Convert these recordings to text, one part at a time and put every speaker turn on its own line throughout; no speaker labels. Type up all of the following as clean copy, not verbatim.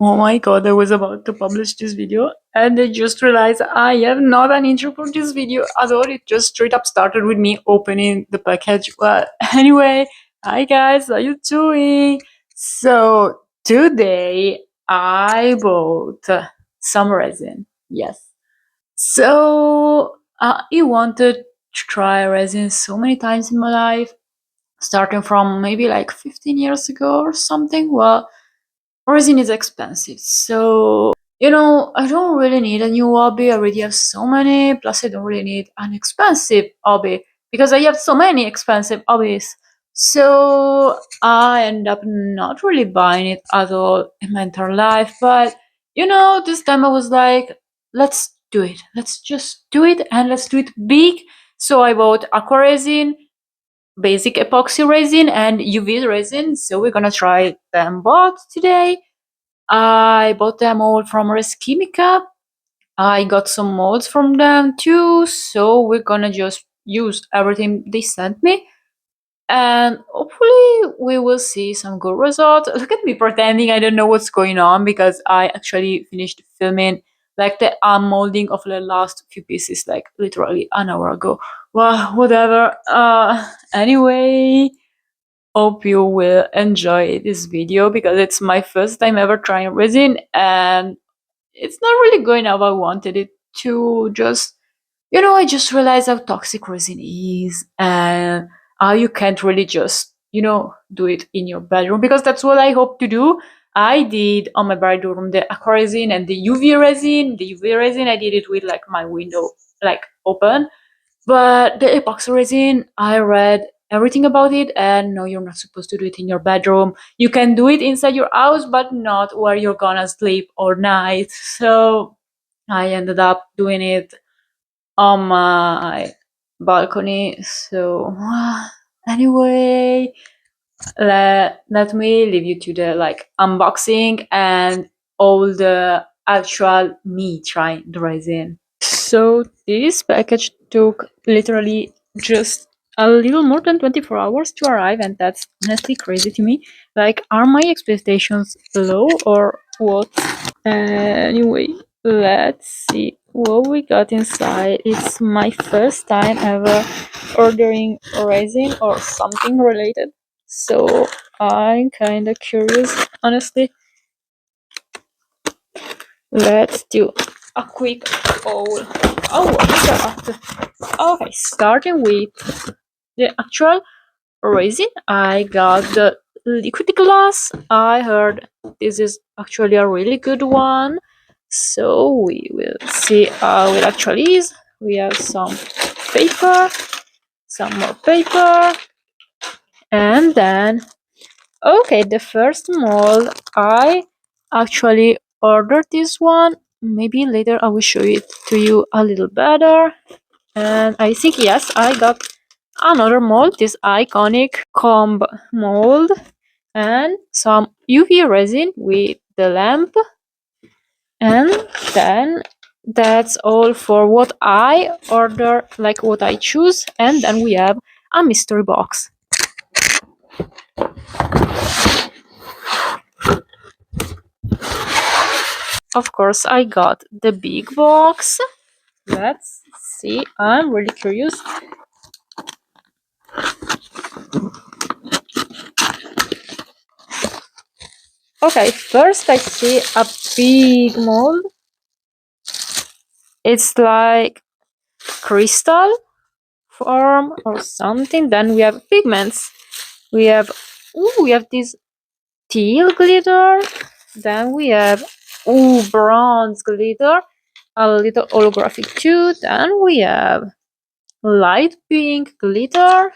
Oh my god, I was about to publish this video and I just realized I have not an intro for this video at all. It just straight up started with me opening the package. Well, anyway, hi guys, how you doing? So, today I bought some resin. Yes. So, I wanted to try resin so many times in my life, starting from maybe like 15 years ago or something. Well, resin is expensive, so I don't really need a new hobby. I already have so many. Plus, I don't really need an expensive hobby because I have so many expensive hobbies. So I end up not really buying it at all in my entire life. But this time I was like, let's do it. Let's just do it and let's do it big. So I bought Aquaresin, basic epoxy resin, and UV resin. So we're gonna try them both today. I bought them all from Reschimica. I got some molds from them too. So we're gonna just use everything they sent me. And hopefully we will see some good results. Look at me pretending I don't know what's going on because I actually finished filming like the unmolding of the last few pieces like literally an hour ago. Well, whatever. Anyway, hope you will enjoy this video because it's my first time ever trying resin and it's not really going how I wanted it to. Just I just realized how toxic resin is and how you can't really just do it in your bedroom, because that's what I hope to do. I did on my bedroom the aqua resin and the UV resin. The UV resin I did it with like my window like open, but the epoxy resin, I read everything about it, and no, you're not supposed to do it in your bedroom. You can do it inside your house, but not where you're gonna sleep all night. So I ended up doing it on my balcony. So anyway, let me leave you to the like unboxing and all the actual me trying the resin. So this package took literally just a little more than 24 hours to arrive, and that's honestly crazy to me. Like, are my expectations low or what? Anyway, let's see what we got inside. It's my first time ever ordering resin or something related, so I'm kind of curious, honestly. Let's do a quick haul. Oh, okay, starting with the actual resin, I got the liquid glass. I heard this is actually a really good one, so we will see how it actually is. We have some paper, some more paper, and then okay, the first mold. I actually ordered this one. Maybe later I will show it to you a little better. And I think yes, I got another mold, this iconic comb mold, and some UV resin with the lamp. And then that's all for what I order, like what I choose. And then we have a mystery box. Of course, I got the big box. Let's see, I'm really curious. Okay, first I see a big mold. It's like crystal form or something. Then we have pigments. We have this teal glitter. Then we have bronze glitter, a little holographic too. Then we have light pink glitter.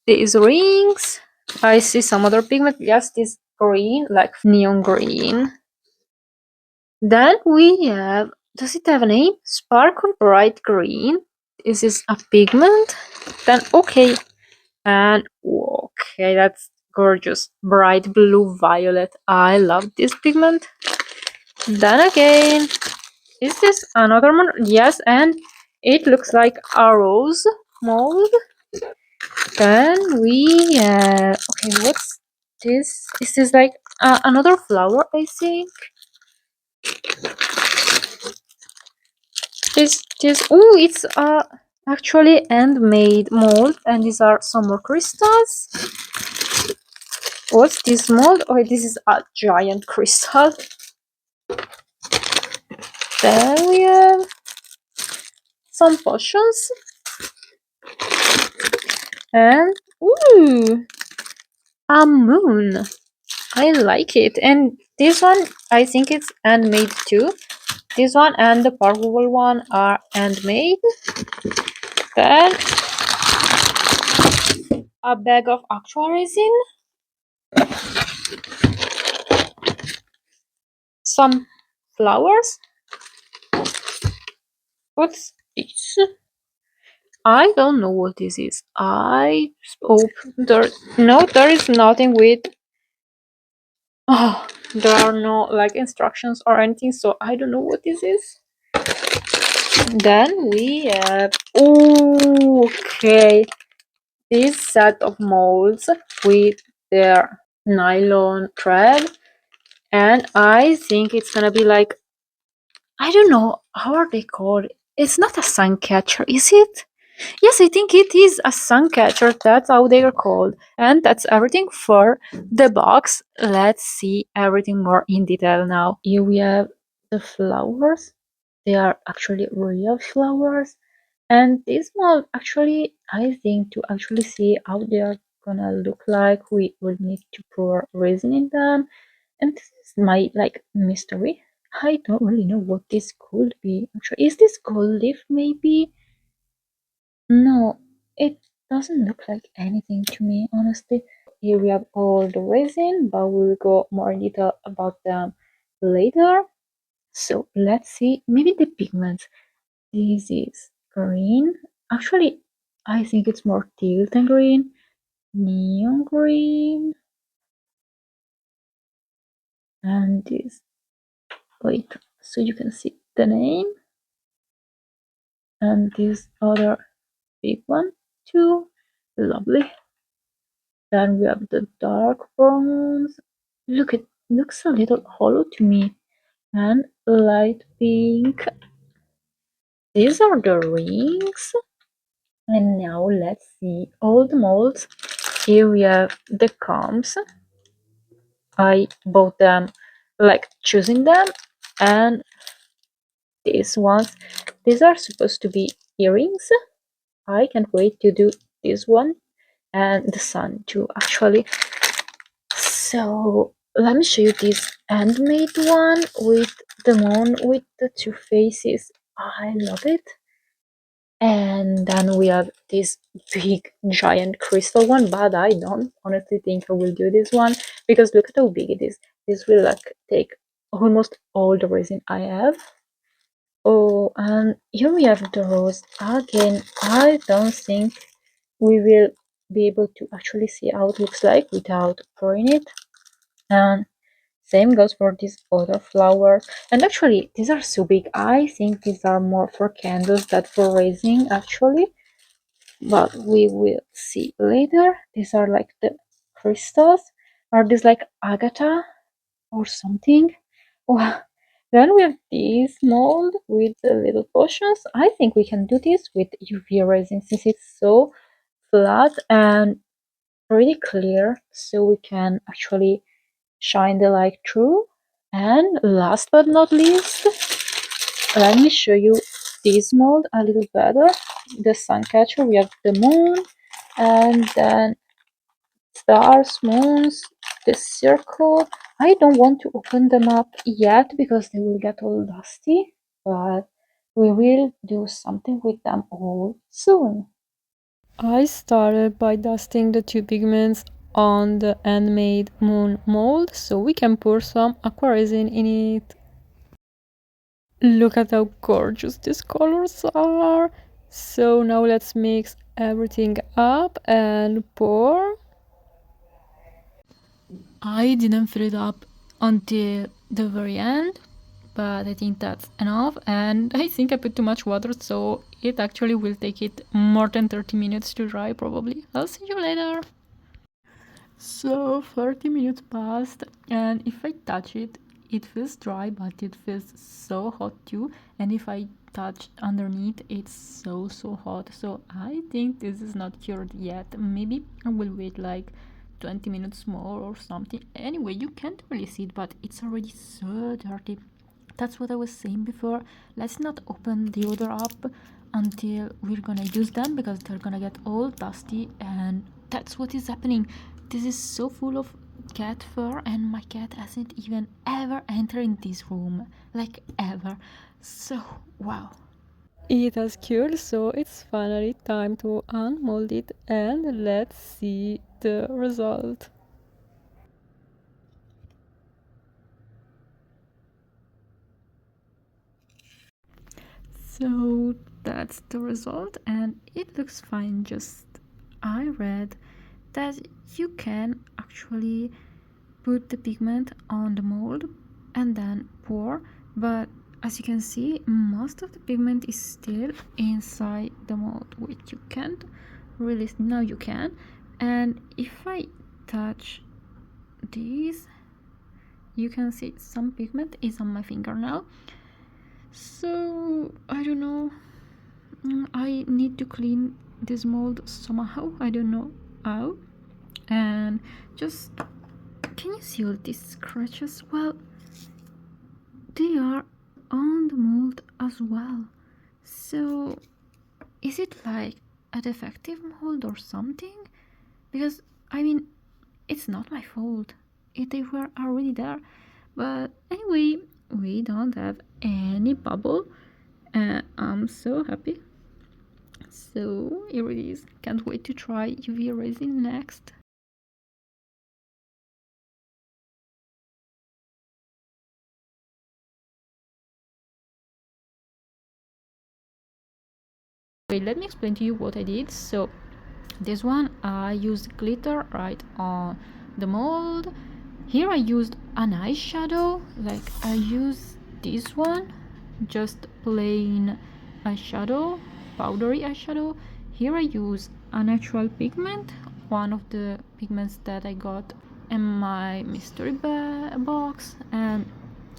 These rings. I see some other pigment. Yes, this green, like neon green. Then we have, does it have a name? Sparkle Bright Green. Is this a pigment? Then okay. And okay, that's gorgeous. Bright Blue Violet. I love this pigment. Then again, is this another one? Yes, and it looks like a rose mold. Then we have, okay, what's this? Is this like another flower, I think? This oh, it's actually handmade mold, and these are some more crystals. What's this mold? Oh, this is a giant crystal. Then we have some potions. And ooh, a moon. I like it. And this one, I think it's handmade too. This one and the purple one are handmade. Then a bag of Aquaresin, some flowers. What's this? I don't know what this is. I hope there. No, there is nothing with. Oh, there are no like instructions or anything, so I don't know what this is. Then we have. Oh, okay. This set of molds with their nylon thread, and I think it's gonna be like, I don't know, how are they called? It's not a sun catcher, is it? Yes, I think it is a sun catcher. That's how they are called. And that's everything for the box. Let's see everything more in detail now. Here we have the flowers. They are actually real flowers. And this mold, actually, I think to actually see how they are gonna look like, we will need to pour resin in them. And this is my like mystery. I don't really know what this could be. Actually, is this gold leaf maybe? No, it doesn't look like anything to me, honestly. Here we have all the resin, but we will go more in detail about them later. So let's see, maybe the pigments. This is green. Actually, I think it's more teal than green. Neon green. And this, wait, so you can see the name. And this other big one too. Lovely. Then we have the dark browns. Look, it looks a little hollow to me. And light pink. These are the rings. And now let's see all the molds. Here we have the combs. I bought them, like choosing them. And these ones, these are supposed to be earrings. I can't wait to do this one and the sun too, actually. So let me show you this handmade one with the moon with the two faces. I love it. And then we have this big giant crystal one, but I don't honestly think I will do this one because look at how big it is. This will like take almost all the resin I have. Oh, and here we have the rose. Again, I don't think we will be able to actually see how it looks like without pouring it. And same goes for this other flower. And actually, these are so big. I think these are more for candles than for raising, actually. But we will see later. These are like the crystals. Are these like agata or something? Well, then we have this mold with the little potions. I think we can do this with UV resin since it's so flat and pretty clear, so we can actually shine the light through. And last but not least, let me show you this mold a little better. The sun catcher, we have the moon, and then stars, moons, the circle. I don't want to open them up yet because they will get all dusty, but we will do something with them all soon. I started by dusting the two pigments on the handmade moon mold so we can pour some aquaresin in it. Look at how gorgeous these colors are. So now let's mix everything up and pour. I didn't fill it up until the very end, but I think that's enough, and I think I put too much water, so it actually will take it more than 30 minutes to dry probably. I'll see you later. So 30 minutes passed, and if I touch it, it feels dry, but it feels so hot too. And if I touch underneath, it's so hot. So I think this is not cured yet. Maybe I will wait like 20 minutes more or something. Anyway, you can't really see it, but it's already so dirty. That's what I was saying before. Let's not open the other up until we're gonna use them, because they're gonna get all dusty, and that's what is happening. This is so full of cat fur, and my cat hasn't even ever entered in this room, like ever. So wow. It has cured, so it's finally time to unmold it, and let's see the result. So that's the result, and it looks fine. Just I read that you can actually put the pigment on the mold and then pour, but as you can see, most of the pigment is still inside the mold, which you can't really. Now you can. And if I touch these, you can see some pigment is on my finger now. So I don't know. I need to clean this mold somehow. I don't know how. And just, can you see all these scratches? Well, they are on the mold as well. So is it like a defective mold or something? Because I mean, it's not my fault. They were already there. But anyway, we don't have any bubble, and I'm so happy. So here it is. Can't wait to try UV resin next. Wait, let me explain to you what I did. So this one, I used glitter right on the mold. Here I used an eyeshadow, like I use this one, just plain eyeshadow, powdery eyeshadow. Here I use a natural pigment, one of the pigments that I got in my mystery box, and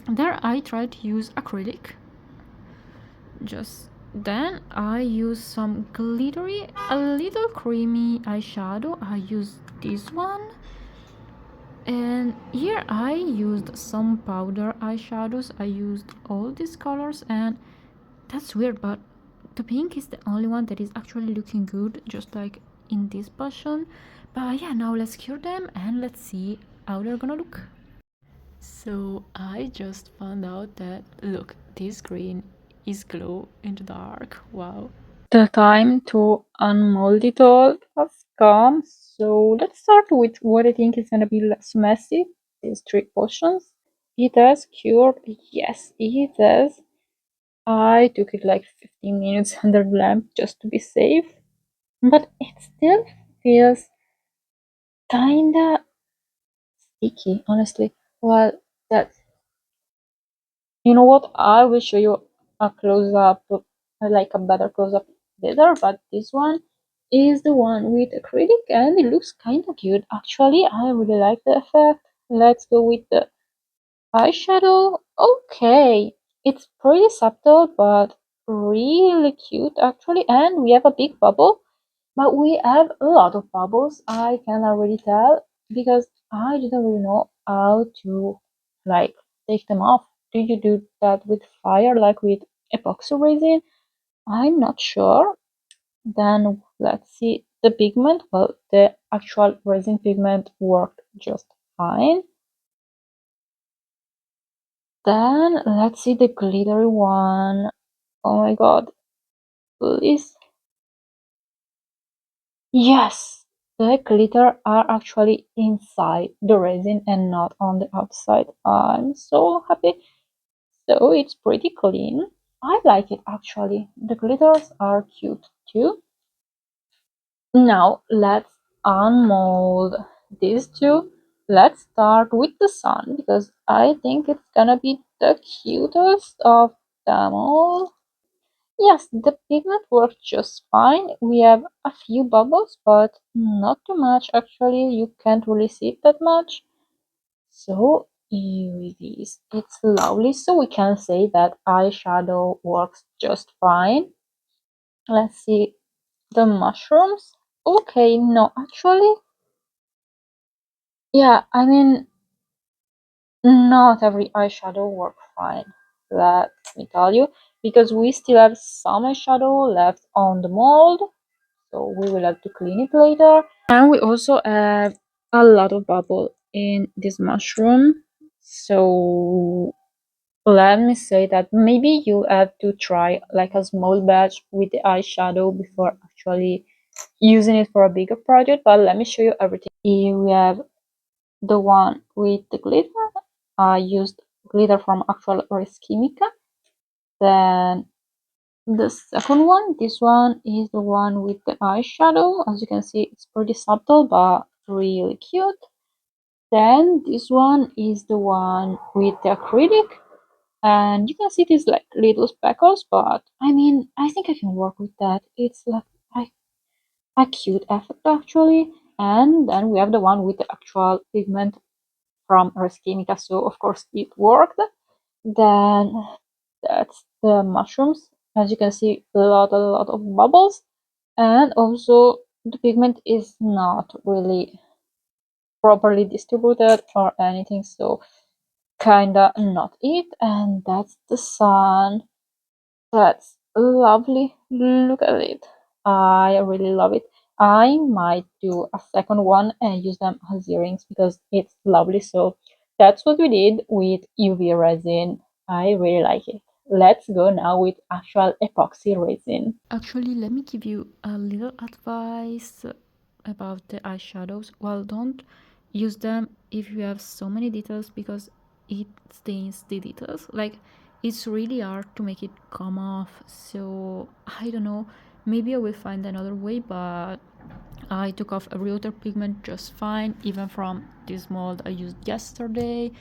there I tried to use acrylic. Just then I use some glittery, a little creamy eyeshadow. I use this one, and here I used some powder eyeshadows. I used all these colors, and that's weird, but the pink is the only one that is actually looking good, just like in this passion. But yeah, now let's cure them and let's see how they're gonna look. So I just found out that, look, this green is glow in the dark. Wow. The time to unmold it all has come. So let's start with what I think is gonna be less messy. These three potions. It has cured. Yes, it has. I took it like 15 minutes under the lamp just to be safe. But it still feels kinda sticky, honestly. Well, that, you know what? I will show you a close up, like a better close up later, but this one is the one with acrylic and it looks kind of cute. Actually, I really like the effect. Let's go with the eyeshadow. Okay, it's pretty subtle, but really cute actually. And we have a big bubble, but we have a lot of bubbles. I can already tell because I didn't really know how to like take them off. Do you do that with fire, like with epoxy resin? I'm not sure. Then let's see the pigment. Well, the actual resin pigment worked just fine. Then let's see the glittery one. Oh my god, please. Yes, the glitter are actually inside the resin and not on the outside. I'm so happy. So it's pretty clean. I like it actually. The glitters are cute too. Now let's unmold these two. Let's start with the sun because I think it's gonna be the cutest of them all.
yes, the pigment works just fine. We have a few bubbles, but not too much. Actually, you can't really see it that much. So it is. It's lovely. So we can say that eyeshadow works just fine. Let's see the mushrooms. Okay, no, actually, yeah, I mean, not every eyeshadow works fine. Let me tell you, because we still have some eyeshadow left on the mold, so we will have to clean it later. And we also have a lot of bubble in this mushroom, so let me say that maybe you have to try like a small batch with the eyeshadow before actually using it for a bigger project. But let me show you everything. Here we have the one with the glitter. I used glitter from actual Reschimica. Then the second one, this one is the one with the eyeshadow. As you can see, it's pretty subtle but really cute. Then this one is the one with the acrylic, and you can see these like little speckles, but I mean, I think I can work with that. It's like a cute effect actually. And then we have the one with the actual pigment from Reschimica, so of course it worked. Then that's the mushrooms. As you can see, a lot of bubbles, and also the pigment is not really properly distributed or anything, so kinda not it. And that's the sun. That's lovely. Look at it. I really love it. I might do a second one and use them as earrings because it's lovely. So that's what we did with UV resin. I really like it. Let's go now with actual epoxy resin.
Actually, let me give you a little advice about the eyeshadows. Well, don't use them if you have so many details because it stains the details. Like, it's really hard to make it come off. So, I don't know. Maybe I will find another way, but I took off every other pigment just fine, even from this mold I used yesterday.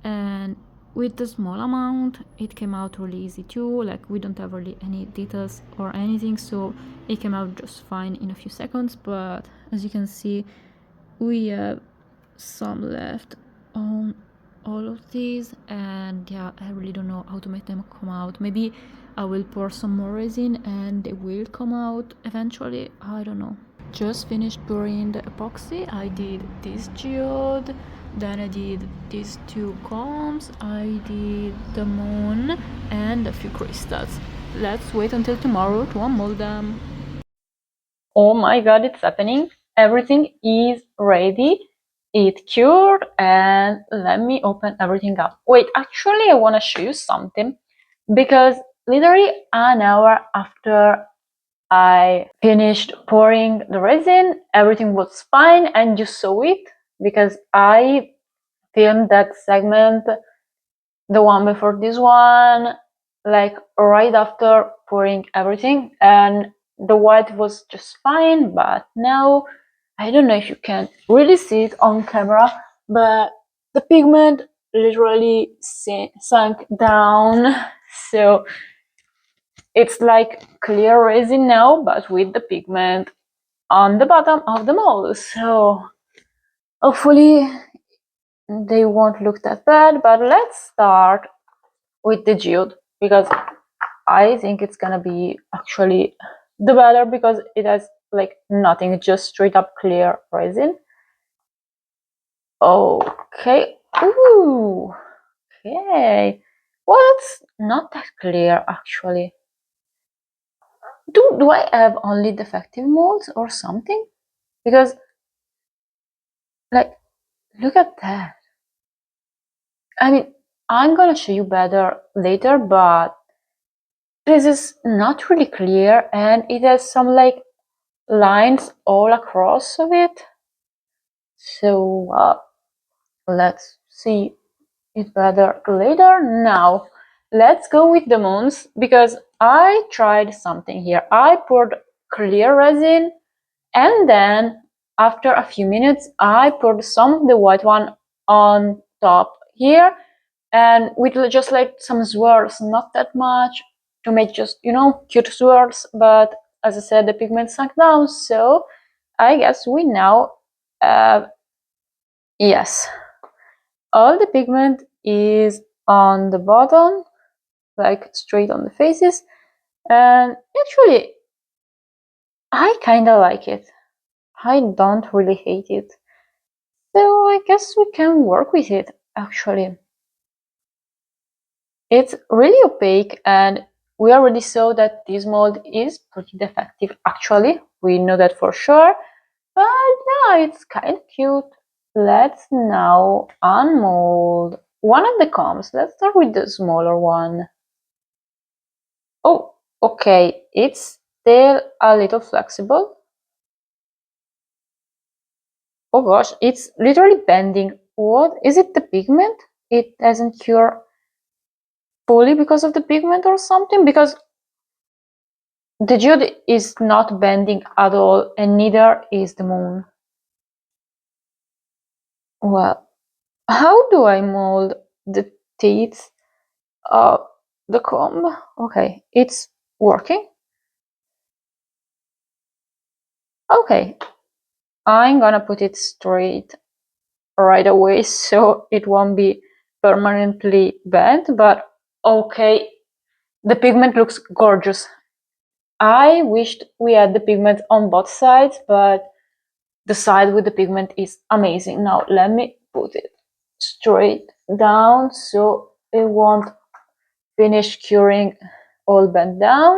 And with the small amount, it came out really easy too. Like, we don't have really any details or anything, so it came out just fine in a few seconds. But as you can see, we have some left on all of these, and yeah, I really don't know how to make them come out. Maybe I will pour some more resin and they will come out eventually. I don't know. Just finished pouring the epoxy. I did this geode, then I did these two combs, I did the moon and a few crystals. Let's wait until tomorrow to unmold them.
Oh my god, it's happening. Everything is ready. It cured, and let me open everything up. Wait, actually, I want to show you something because literally an hour after I finished pouring the resin, everything was fine, and you saw it because I filmed that segment, the one before this one, like right after pouring everything, and the white was just fine. But now I don't know if you can really see it on camera, but the pigment literally sunk down. So it's like clear resin now, but with the pigment on the bottom of the mold. So hopefully they won't look that bad. But let's start with the geode because I think it's gonna be actually the better because it has like nothing, just straight up clear resin. Okay. Ooh. Okay. Well, it's not that clear actually. Do I have only defective molds or something? Because like look at that. I mean, I'm gonna show you better later, but this is not really clear and it has some like lines all across of it. So let's see it better later. Now let's go with the moons because I tried something here. I poured clear resin and then after a few minutes I poured some of the white one on top here and with just like some swirls, not that much. to make just, you know, cute swirls, but as I said, the pigment sunk down, so I guess we now have, yes, all the pigment is on the bottom, like straight on the faces, and actually I kinda like it. I don't really hate it. So I guess we can work with it, actually. It's really opaque, and we already saw that this mold is pretty defective, actually. We know that for sure. But yeah, it's kind of cute. Let's now unmold one of the combs. Let's start with the smaller one. Oh, okay, it's still a little flexible. Oh gosh, it's literally bending. What? Is it the pigment? It hasn't cured fully because of the pigment or something? Because the geode is not bending at all, and neither is the moon. Well, how do I mold the teeth of the comb? Okay, it's working. Okay, I'm gonna put it straight right away so it won't be permanently bent, but okay, the pigment looks gorgeous. I wished we had the pigment on both sides, but the side with the pigment is amazing. Now let me put it straight down so it won't finish curing all bent down.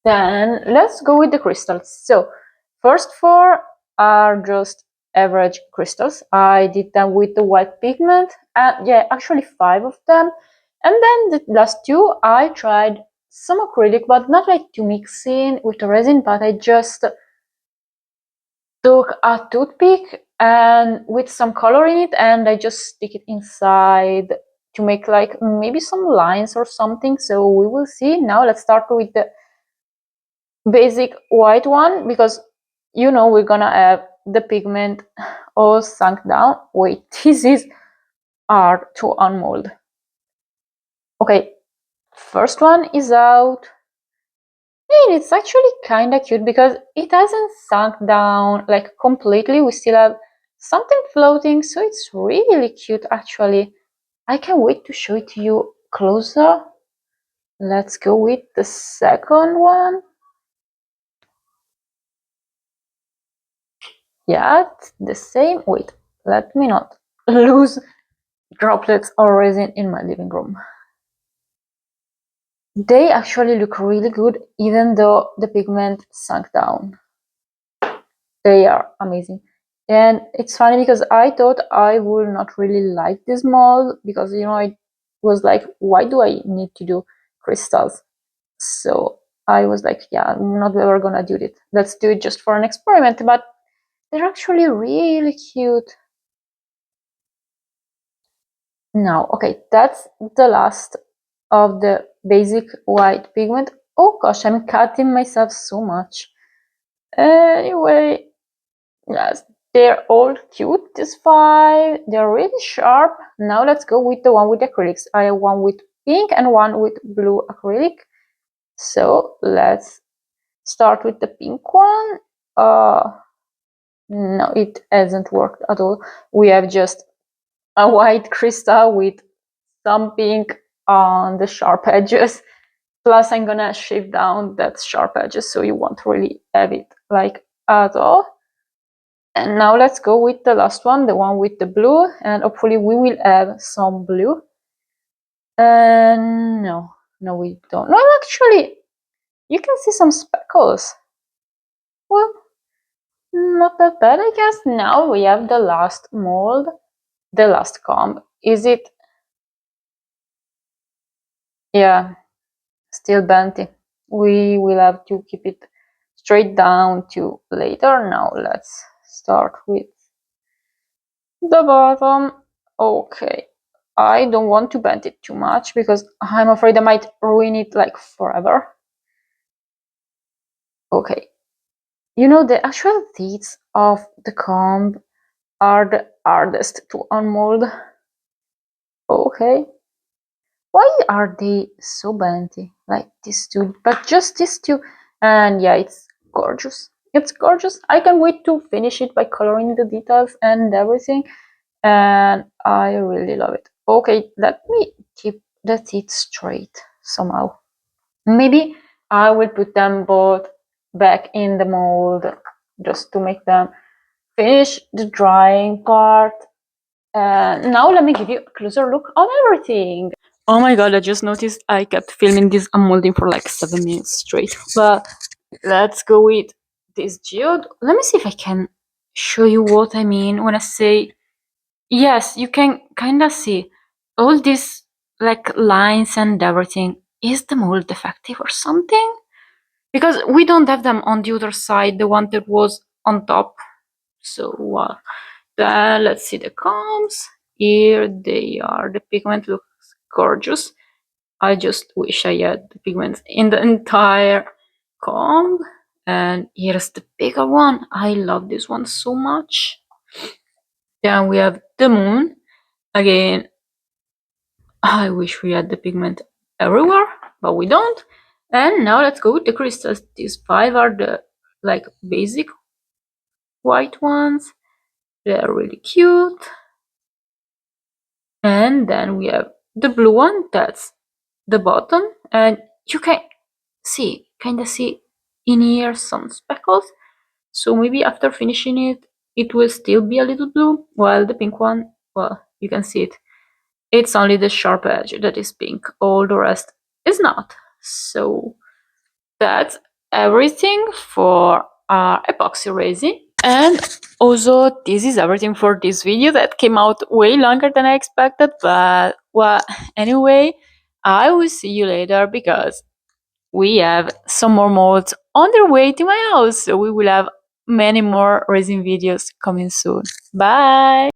Then let's go with the crystals. So first four are just average crystals. I did them with the white pigment, and yeah, actually 5 of them. And then the last 2 I tried some acrylic, but not like to mix in with the resin, but I just took a toothpick and with some color in it, and I just stick it inside to make like maybe some lines or something. So we will see. Now let's start with the basic white one, because you know we're gonna have the pigment all sunk down. Wait, this is hard to unmold. Okay, first one is out. And it's actually kind of cute because it hasn't sunk down like completely. We still have something floating, so it's really cute actually. I can't wait to show it to you closer. Let's go with the second one. Yeah, it's the same. Wait, let me not lose droplets of resin in my living room. They actually look really good even though the pigment sunk down. They are amazing. And it's funny because I thought I would not really like this mold because, you know, I was like, why do I need to do crystals? So I was like, yeah, I'm not ever gonna do it. Let's do it just for an experiment. But they're actually really cute. Now, okay, that's the last of the basic white pigment. Oh gosh, I'm cutting myself so much. Anyway, yes, they're all cute, these 5. They're really sharp. Now let's go with the one with acrylics. I have one with pink and one with blue acrylic. So let's start with the pink one. No, it hasn't worked at all. We have just a white crystal with some pink on the sharp edges. Plus, I'm gonna shave down that sharp edges so you won't really have it like at all. And now let's go with the last one, the one with the blue, and hopefully we will have some blue. No, no, we don't. No, actually, you can see some speckles. Well, not that bad, I guess. Now we have the last mold, the last comb. Is it? Yeah, still benty. We will have to keep it straight down to later. Now let's start with the bottom. Okay, I don't want to bend it too much because I'm afraid I might ruin it like forever. Okay, you know, the actual teeth of the comb are the hardest to unmold. Okay, Why are they so bendy? Like these two, but just these two. And yeah, it's gorgeous. It's gorgeous. I can't wait to finish it by coloring the details and everything. And I really love it. Okay, let me keep the teeth straight somehow. Maybe I will put them both back in the mold just to make them finish the drying part. Now let me give you a closer look on everything.
Oh my god, I just noticed I kept filming this unmolding for like 7 minutes straight. But let's go with this geode. Let me see if I can show you what I mean when I say yes, you can kind of see all these like lines and everything. Is the mold defective or something? Because we don't have them on the other side, the one that was on top. So then let's see the comps. Here they are. The pigment looks gorgeous. I just wish I had the pigments in the entire comb. And here's the bigger one. I love this one so much. Then we have the moon. Again, I wish we had the pigment everywhere, but we don't. And now let's go with the crystals. These 5 are the like basic white ones. They're really cute. And then we have the blue one, that's the bottom. And you can see, kind of see in here some speckles. So maybe after finishing it, it will still be a little blue. While the pink one, well, you can see it. It's only the sharp edge that is pink. All the rest is not. So that's everything for our epoxy resin. And also, this is everything for this video that came out way longer than I expected. But well, anyway, I will see you later because we have some more molds on their way to my house. So we will have many more resin videos coming soon. Bye!